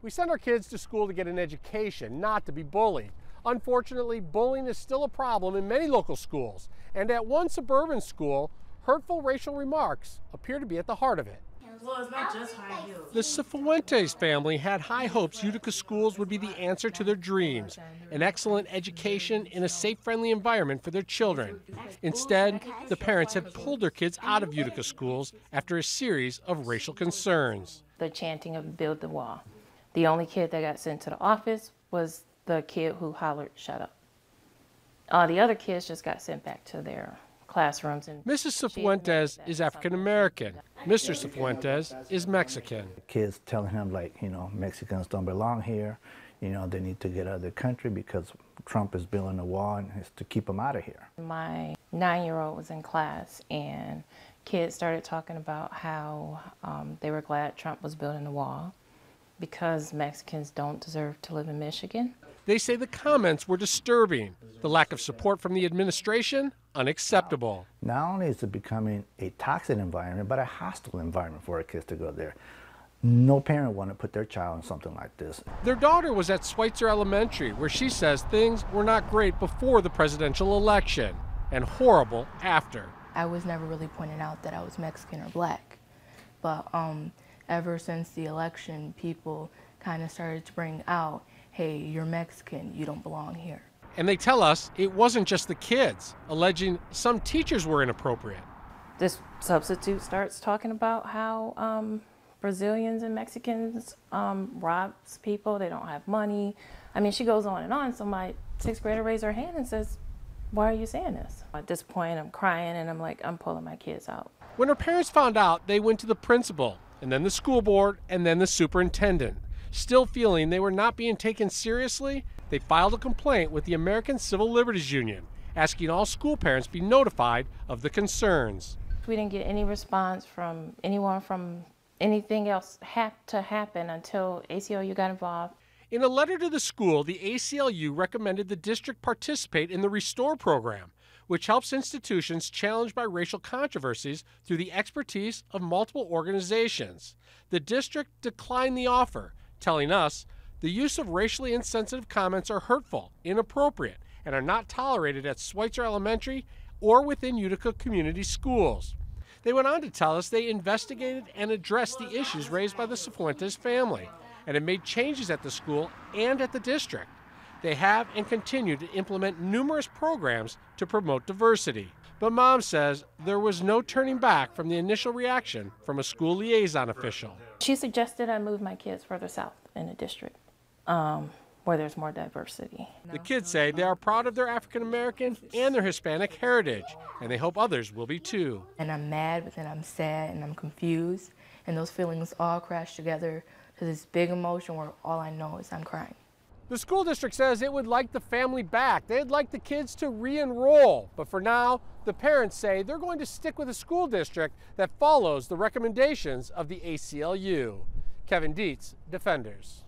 We send our kids to school to get an education, not to be bullied. Unfortunately, bullying is still a problem in many local schools, and at one suburban school, hurtful racial remarks appear to be at the heart of it. Well, it's not just high heels. The Cifuentes family had high hopes Utica schools would be the answer to their dreams, an excellent education in a safe, friendly environment for their children. Instead, the parents have pulled their kids out of Utica schools after a series of racial concerns. The chanting of "build the wall." The only kid that got sent to the office was the kid who hollered, "Shut up." All the other kids just got sent back to their classrooms. And Mrs. Cifuentes is African American. Mr. Cifuentes is Mexican. Kids telling him, like, Mexicans don't belong here. They need to get out of the country because Trump is building a wall and it's to keep them out of here. My 9-year-old was in class, and kids started talking about how they were glad Trump was building the wall because Mexicans don't deserve to live in Michigan. They say the comments were disturbing. The lack of support from the administration, unacceptable. Not only is it becoming a toxic environment, but a hostile environment for our kids to go there. No parent want to put their child in something like this. Their daughter was at Schweitzer Elementary, where she says things were not great before the presidential election and horrible after. I was never really pointed out that I was Mexican or black, but ever since the election, people kind of started to bring out, hey, you're Mexican, you don't belong here. And they tell us it wasn't just the kids, alleging some teachers were inappropriate. This substitute starts talking about how Brazilians and Mexicans robs people, they don't have money. I mean, she goes on and on, so my 6th grader raised her hand and says, "Why are you saying this?" At this point, I'm crying and I'm like, I'm pulling my kids out. When her parents found out, they went to the principal, and then the school board, and then the superintendent. Still feeling they were not being taken seriously, they filed a complaint with the American Civil Liberties Union, asking all school parents be notified of the concerns. We didn't get any response from anyone from anything else had to happen until ACLU got involved. In a letter to the school, the ACLU recommended the district participate in the Restore program, which helps institutions challenged by racial controversies through the expertise of multiple organizations. The district declined the offer, telling us the use of racially insensitive comments are hurtful, inappropriate, and are not tolerated at Schweitzer Elementary or within Utica community schools. They went on to tell us they investigated and addressed the issues raised by the Cifuentes family and have made changes at the school and at the district. They have and continue to implement numerous programs to promote diversity. But Mom says there was no turning back from the initial reaction from a school liaison official. She suggested I move my kids further south in the district, where there's more diversity. The kids say they are proud of their African American and their Hispanic heritage, and they hope others will be too. And I'm mad, but then I'm sad and I'm confused, and those feelings all crash together to this big emotion where all I know is I'm crying. The school district says it would like the family back. They'd like the kids to re-enroll. But for now, the parents say they're going to stick with a school district that follows the recommendations of the ACLU. Kevin Dietz, Defenders.